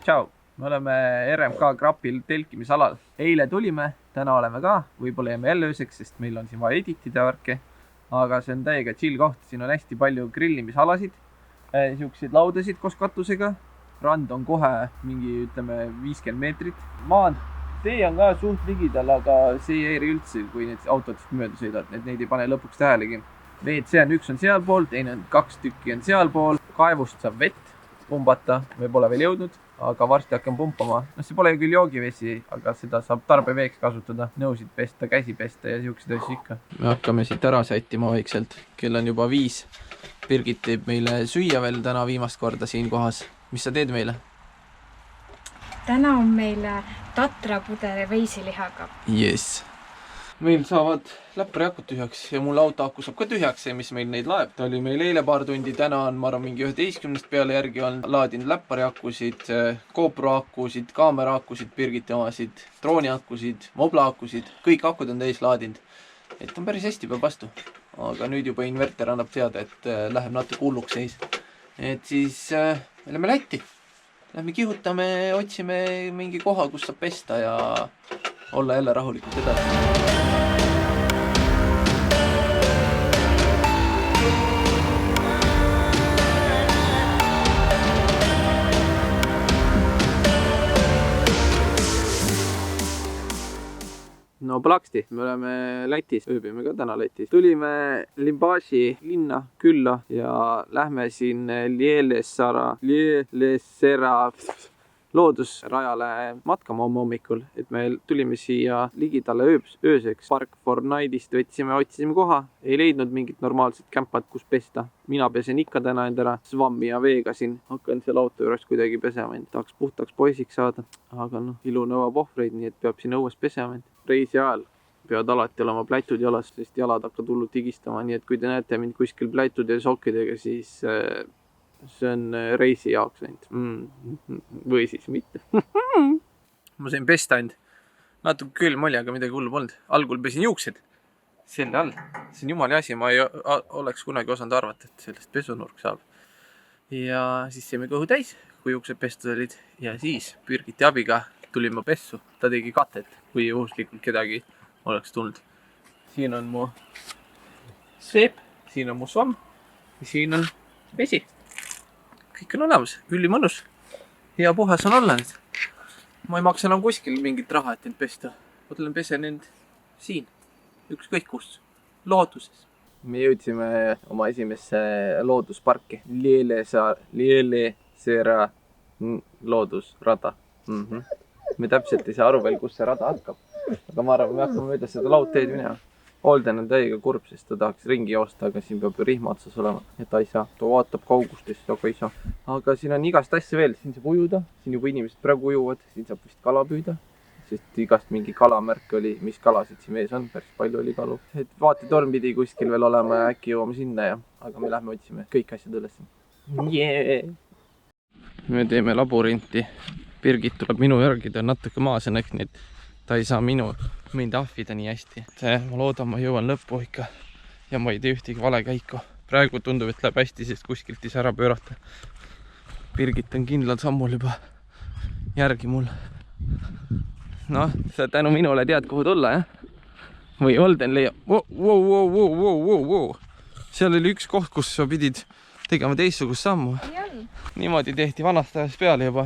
Tšau, me oleme RMK Krapil telkimisalal. Eile tulime, täna oleme ka, võib-olla jääme jälle ööseks, sest meil on siin vaja editida värke. Aga see on täiega chill koht, siin on hästi palju grillimisalasid, siukseid laudasid koos katusega. Rand on kohe mingi, ütleme, 50 meetrit. Tee on ka suht ligidal, aga see ei häiri üldse, kui need autodest mööda sõidavad, neid ei pane lõpuks tähelegi. WC on üks on sealpool, teine on 2 tükki on sealpool. Kaevust saab vett pumbata, me pole veel jõudnud, aga varsti hakkan pumpama. See pole küll joogivesi, aga seda saab tarbeveeks kasutada. Nõusid pesta, käsi pesta ja siukseid asju ikka. Me hakkame siit ära sättima vaikselt. Kell on juba 5. Birgit teeb meile süüa veel täna viimast korda siin kohas. Mis sa teed meile? Täna on meile tatrapudele veisilihaga. Yes. Meil saavad läppariakud tühjaks ja mul autoaku saab ka tühjaks see, mis meil neid laeb. Ta oli meil eile paar tundi, täna on ma arvan mingi 11 peale järgi on laadinud läppariakusid, GoPro-akusid, kaamera-akusid, Birgiti omasid, drooni-akusid, Mobla-akusid. Kõik akud on täis laadinud. Et on päris hästi peab vastu. Aga nüüd juba inverter annab teada, et läheb natuke hulluks seis. Et siis me lähme Lätti. Lähme kihutame, otsime mingi koha, kus saab pesta ja olla jälle rahulikult edasi. No plaksti, me oleme Lätis, ööbime ka täna Lätis. Tulime Limbaži linna külla ja lähme siin Lielesera loodusrajale matkama hommikul, et me tulime siia ligidale ööseks. Park for Night'ist otsisime koha, ei leidnud mingit normaalset kämpat, kus pesta. Mina pesen ikka täna end ära svammi ja veega siin. Hakkan seal auto juures kuidagi pesema, tahaks puhtaks poisiks saada. Aga ilu nõuab ohvreid, nii et peab siin õues pesema. Reisi ajal peavad alati olema plätud jalas, sest jalad hakkavad hullult higistama, nii et kui te näete mind kuskil plätud ja sokkidega, siis see on reisi jaoks ainult. Või siis mitte. Ma sain pesta end. Natuke külm oli, aga midagi hullu polnud. Algul pesin juuksed selle all. See on jumali asi, ma ei oleks kunagi osanud arvata, et sellest pesunurk saab. Ja siis saime kõhu täis, kui juuksed pestud olid. Ja siis Birgiti abiga tulin ma pessu. Ta tegi katet, kui juhuslikult kedagi oleks tulnud. Siin on mu seep, siin on mu svamm ja siin on vesi. Kõik on olemas, ülimõnus. Hea puhas on olla nüüd. Ma ei maksa enam kuskil mingit raha, et end pesta. Mõtlen pesen end siin, ükskõik kus, looduses. Me jõudsime oma esimesse loodusparki. Lielesera loodusrada. Me täpselt ei saa aru veel, kus see rada hakkab. Aga ma arvan, me hakkame mööda seda laudteed minema. Holden on täiega kurb, sest ta tahaks ringi joosta, aga siin peab ju rihma otsas olema. Ja ta ei saa. Ta vaatab kaugustest, aga ei saa. Aga siin on igast asja veel. Siin saab ujuda. Siin juba inimesed praegu ujuvad. Siin saab vist kala püüda. Sest igast mingi kalamärk oli, mis kalasid siin vees on. Päris palju oli kalu. Et vaatetorm pidi kuskil veel olema ja äkki jõuame sinna. Aga me lähme otsime kõik asjad üles. Yeah! Me teeme laborinti. Birgit tuleb minu järgi, ta on natuke maasenek, nii et ta ei saa mind ahvida nii hästi. Ma loodan, ma jõuan lõppu ikka ja ma ei tee ühtegi vale käiku. Praegu tundub, et läheb hästi, sest kuskilt ei saa ära pöörata. Birgit on kindlal sammul juba järgi mul. Noh, sa tänu minule tead, kuhu tulla, jah? Või Holden leiab. Wow. Seal oli üks koht, kus sa pidid tegema teistsugust sammu. Niimoodi tehti vanast ajast peale juba.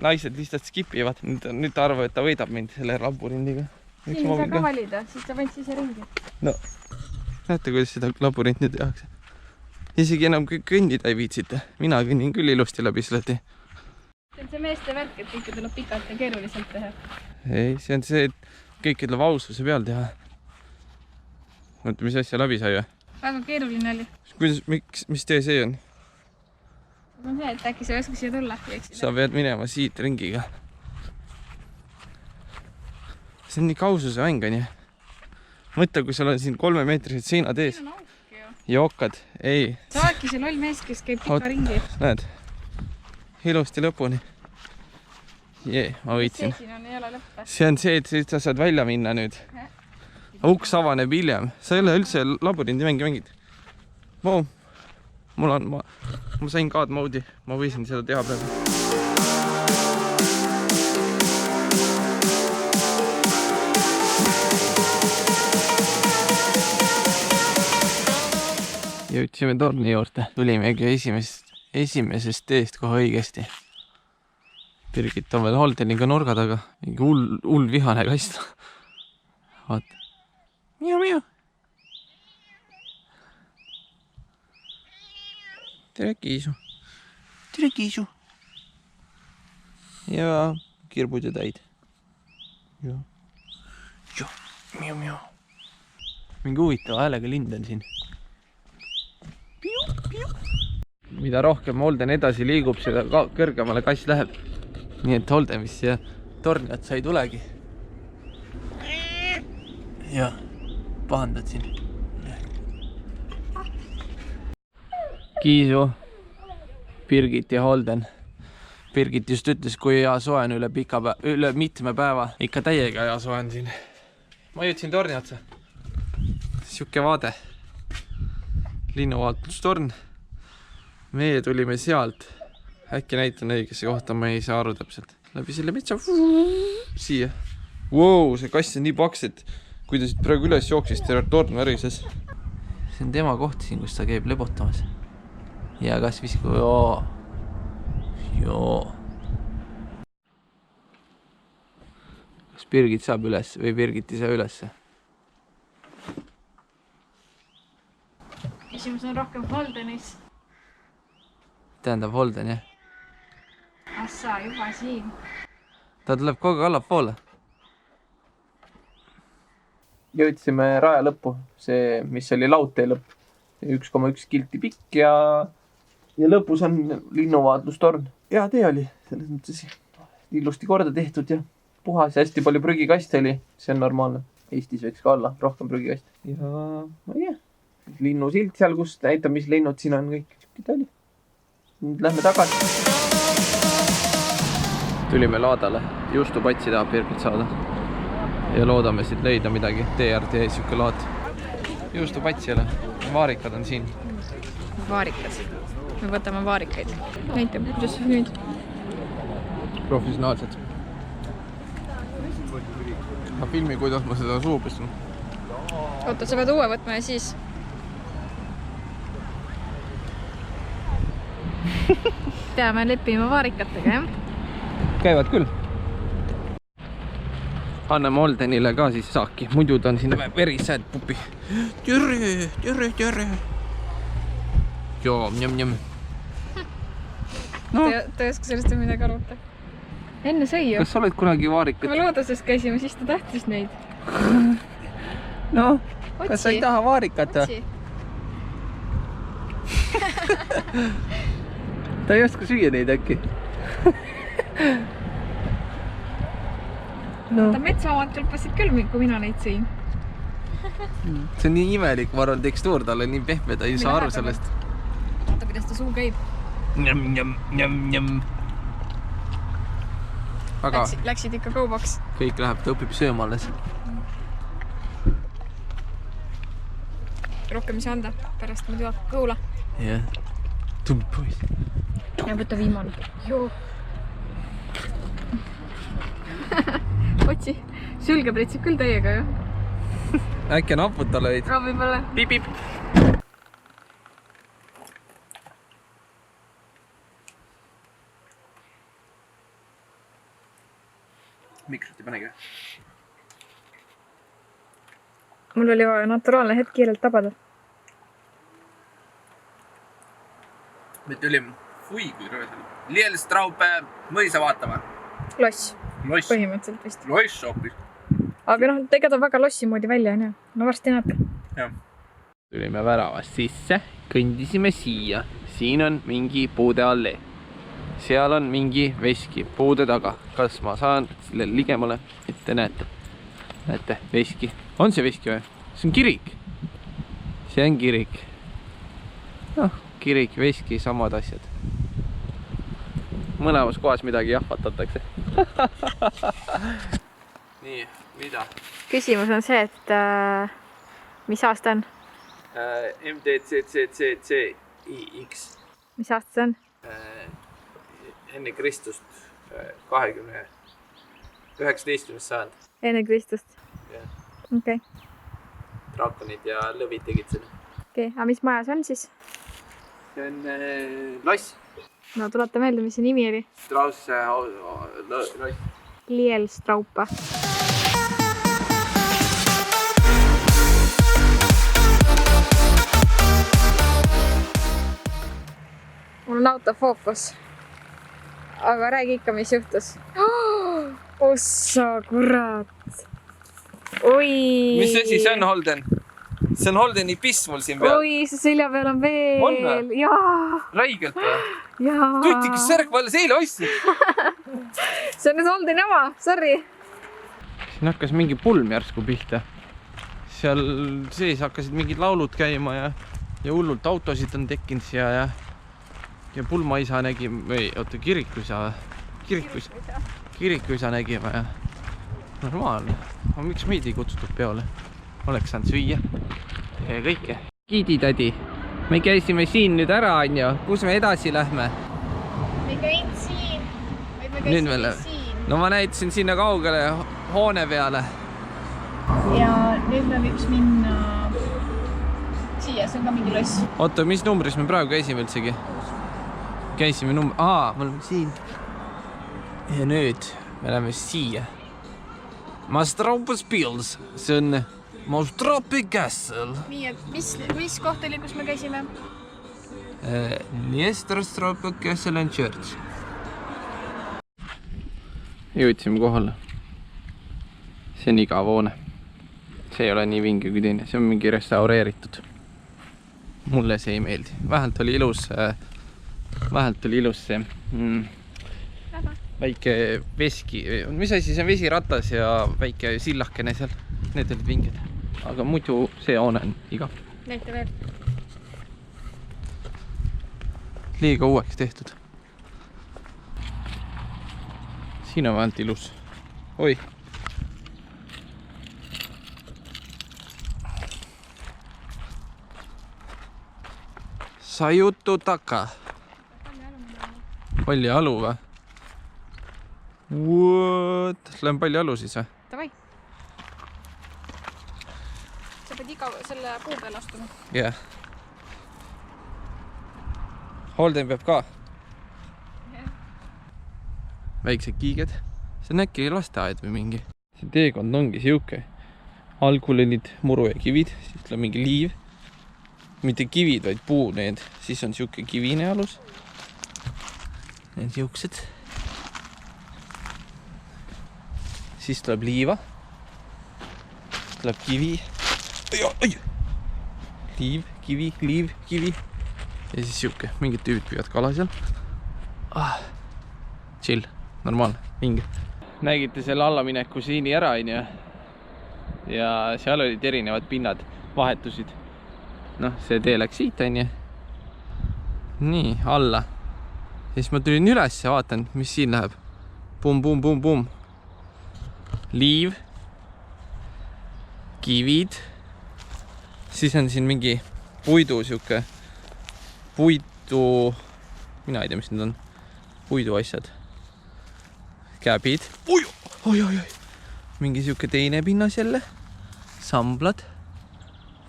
Naised lihtsalt skipivad. Nüüd ta arvab, et ta võidab mind selle laborindiga. Siin ei saa ka valida, siis sa võid sisse ringi. No, näete, kuidas seda laborint nüüd tehakse. Isegi enam kõndida ei viitsite. Mina kõnnin küll ilusti läbi selle tee. See on see meeste värk, et kõike tuleb pikalt ja keeruliselt teha. Ei, see on see, et kõike tuleb aususe peal teha. Mõtle, mis asja läbi sai või? Väga keeruline oli. Mis tee see on? See on see, et äkki sa ei oska siia tulla. Sa pead minema siit ringiga. See on nii kaususe mäng, on ju. Mõtle, kui sul on siin 3-meetrised seinad ees. Siin on auk ju. Jookad, ei. Sa oledki see loll mees, kes käib pika ringi. Näed, ilusti lõpuni. Ma võitsin. See siin on, ei ole lõppe. See on see, et sa saad välja minna nüüd. Uks avaneb hiljem. Sa ei ole üldse labyrindi mängid. Wow. Ma sain God mode'i. Ma võisin seda teha praegu. jõudsime torni juurde. Tulimegi esimesest teest kohe õigesti. Birgit on veel Holdeniga nurga taga. Mingi hull vihane kass. Vaata. Miu. Tere Kiisu. Ja kirbud ja täid. Ja. Miu. Mingi huvitava häälega lind on siin. Mida rohkem Holden edasi liigub, seda kõrgemale kass läheb. Nii et Holden vist siia torni otsa ei tulegi. Ja pahandad siin. Kiisu, Birgit ja Holden. Birgit just ütles, kui hea soe on üle mitme päeva. Ikka täiega hea soe on siin. Ma jõudsin torni otsa. Siuke vaade. Linnuvaatlustorn. Meie tulime sealt. Äkki näitan õigesse kohta, ma ei saa aru täpselt. Läbi selle metsa. Siia. Wow, see kass on nii paks, et kui ta siit praegu üles jooksis, terve torn värises. See on tema koht siin, kus ta käib lebotamas. Ja kas visku, joo. Kas Birgit saab üles või Birgit ei saa ülesse? Küsimus on rohkem Holdenis. Tähendab Holden, jah? Assa, juba siin. Ta tuleb kogu allapoole. Jõudsime raja lõppu. See, mis oli laudtee lõpp. 1,1 kilti pikk ja lõpus on linnuvaatlustorn. Hea tee oli. Selles mõttes ilusti korda tehtud ja puhas ja hästi palju prügikast oli. See on normaalne. Eestis võiks ka olla rohkem prügikast. Ja ma ei tea. Linnusilt seal, kus näitab, mis linnud siin on kõik. Nüüd lähme tagasi. Tulime laadale. Juustupatsi tahab Birgit saada. Ja loodame siit leida midagi. Teeäärde jäi siuke laad. Juustupatsi ei ole. Vaarikad on siin. Vaarikad. Me võtame vaarikaid. Näitab, kuidas nüüd. Professionaalsed. Ma filmi, kuidas ma seda suu püstun. Oota, sa pead uue võtma ja siis... Peame leppima vaarikatega, jah? Käivad küll. Anname Holdenile ka siis saaki. Muidu ta on siin verisääd pupi. Türre. Joo, njam. No. Ta ei oska sellest midagi arvata. Enne sõi ju. Kas sa oled kunagi vaarikat? Me loodusest käisime, siis ta tahtis neid. No, kas sa ei taha vaarikat? Otsi. Ta ei oska süüa neid äkki. No. Ta metsaomad kõlpasid küll, kui mina neid sõin. See on nii imelik, ma arvan, tekstuur talle nii pehme, ta ei saa aru sellest. Vaata, kuidas ta suu käib. Njam. Aga Läksid ikka kaubaks. kõik läheb, ta õpib sööma alles. Rohkem ei saa anda, pärast muidu hakkab kõhula. Jah. Tumpois. Ja võta viimane. Joo. Otsi, sülge pritsib küll täiega, ju? Äkki on hapud talle veid? Võib-olla. Pip. Mikrot ei panegi. Mul oli vaja naturaalne hetk kiirelt tabada. Me tulime, kui röösel. Lielstraupe mõisa vaatama. Loss. Põhimõtteliselt vist. Loss hoopis. Aga noh, ega ta väga lossi moodi välja ei näe. No varsti näete. Jah. Tulime väravast sisse, kõndisime siia. Siin on mingi puude allee. Seal on mingi veski puude taga. Kas ma saan selle ligemale, et te näete? Näete, veski. On see veski või? See on kirik. See on kirik. Noh, kirik, veski, samad asjad. Mõlemas kohas midagi jahvatatakse. Nii, mida? Küsimus on see, et mis aasta on? MDCCCCIX. Mis aasta see on? Enne Kristust 19. sajand. Enne Kristust? Yeah. Okei. Draakonid ja lõvid tegid selle. okei, aga mis maja see on siis? see on loss. No tuleta meelde, mis see nimi oli? Strausse loss. Lielstraupa. Mul on autofookus. Aga räägi ikka, mis juhtus. Ossa, kurat. Oi. Mis asi see on, Holden? See on Holdeni piss mul siin peal. Oi, see selja peal on veel. On või? Jaa. Räigelt või? Jaa. Tütikas särk, ma alles eile ostsin. See on nüüd Holdeni oma, sorry. Siin hakkas mingi pulm järsku pihta. Seal sees hakkasid mingid laulud käima ja hullult autosid on tekkinud siia ja pulmaisa nägime, või oota, kirikuisa nägime ja normaalne. Aga miks meid ei kutsutud peole? Oleks saanud süüa ja kõike. Kiiditädi, me käisime siin nüüd ära, Anjo. Kus me edasi lähme? Me käin siin. Me käisime siin. No ma näitasin sinna kaugele hoone peale. Ja nüüd me võiks minna siia, see on ka mingi loss. Oota, mis numbris me praegu käisime üldsegi? Käisime me oleme siin. Ja nüüd me läheme siia. Mastropos Pils, see on Mastropi Castle. Nii, et mis koht oli, kus me käisime? Mastropi Castle and Church. Jõudsime kohale. See on igav hoone. See ei ole nii vinge kui teine, see on mingi restaureeritud. Mulle see ei meeldi. Vähelt oli ilus see väike veski, mis asi, see on vesiratas ja väike sillakene seal. Need olid vinged. Aga muidu see hoone on igav. Näita veel. Liiga uueks tehtud. Siin on vähelt ilus. Oi. Sajutu taka. Palli alu või? What? Lähen palli alu siis või? Davai. Sa pead iga selle puu peale astuma. Jah. Holden peab ka. Väiksed kiiged. See on äkki lasteaed või mingi. See teekond ongi siuke. Algul olid muru ja kivid, siis tuleb mingi liiv. Mitte kivid, vaid puu need. Siis on siuke kivine alus. Need siuksed. Siis tuleb liiva. Tuleb kivi. Liiv, kivi, liiv, kivi. Ja siis siuke. Mingid tüübid püüvad kala seal. Chill. Normaalne. Vinge. Nägite selle allamineku siini ära, onju. Ja seal olid erinevad pinnad. Vahetusid. Noh, see tee läks siit, onju. Nii, alla. Ja siis ma tulin üles ja vaatan, mis siin läheb. Pum, pum, pum, pum. Liiv. Kivid. Siis on siin mingi puidu siuke. Puidu... Mina ei tea, mis need on. Puidu asjad. Käbid. Oi, oi, oi. Mingi siuke teine pinnas jälle. Samblad.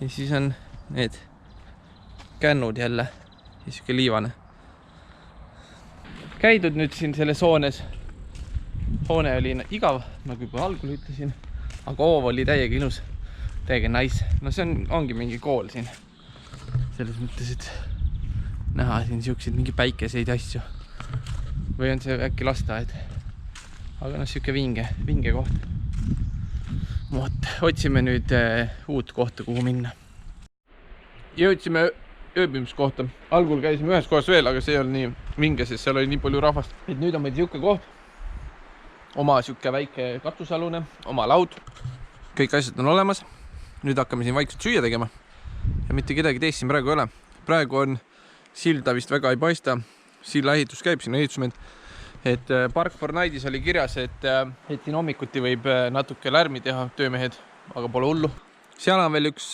Ja siis on need kännud jälle. Ja siuke liivane. Käidud nüüd siin selles hoones. Hoone oli igav, nagu juba algul ütlesin. Aga hoov oli täiega ilus. Täiega nice. No see ongi mingi kool siin. Selles mõttes, et näha siin siukseid mingi päikeseid asju. Või on see äkki lasteaed. Aga noh, siuke vinge koht. Otsime nüüd uut kohta, kuhu minna. Jõudsime ööbimiskohta. Algul käisime ühes kohas veel, aga see ei olnud nii vinge, sest seal oli nii palju rahvast. Et nüüd on meil siuke koht. Oma siuke väike katusalune, oma laud. Kõik asjad on olemas. Nüüd hakkame siin vaikselt süüa tegema. Ja mitte kedagi teist siin praegu ei ole. Praegu on silda vist väga ei paista. Silla ehitus käib, siin ehitusmehed. Et Park for Nightis oli kirjas, et siin hommikuti võib natuke lärmi teha töömehed, aga pole hullu. Seal on veel üks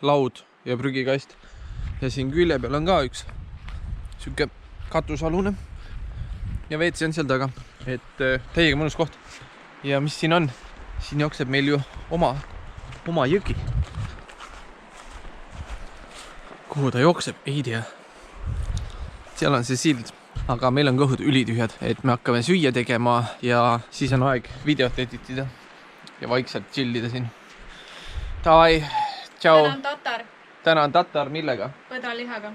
laud ja prügikast. Ja siin külje peal on ka üks siuke katusalune. Ja WC on seal taga. Et täiega mõnus koht. Ja mis siin on? Siin jookseb meil ju oma jõgi. kuhu ta jookseb, ei tea. Seal on see sild, aga meil on kõhud ülitühjad, et me hakkame süüa tegema ja siis on aeg videot editida ja vaikselt chillida siin. Davai, tšau. Täna on tatar. Täna on tatar millega? Põdralihaga.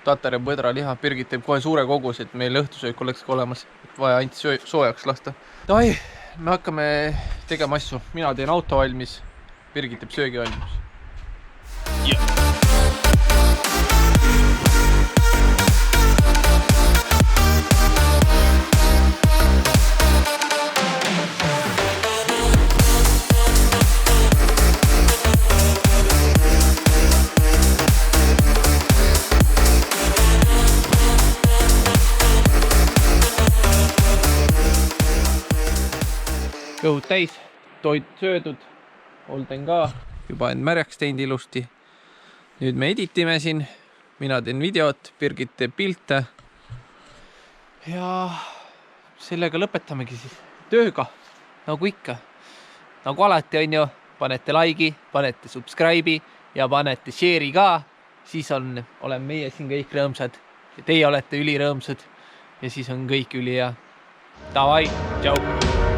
Tatar ja põdraliha. Birgit teeb kohe suure kogus, et meil õhtusöök oleks ka olemas. Et vaja ainult soojaks lasta. Davai, me hakkame tegema asju. Mina teen auto valmis. Birgit teeb söögi valmis. Kõhud täis, toit söödud, olden ka, juba end märjaks teinud ilusti. Nüüd me editime siin, mina teen videot, Birgit teeb pilte. Ja sellega lõpetamegi siis tööga, nagu ikka. Nagu alati on ju, panete like'i, panete subscribe'i ja panete share'i ka. Siis oleme meie siin kõik rõõmsad ja teie olete ülirõõmsad ja siis on kõik ülihea. Davai, tšau!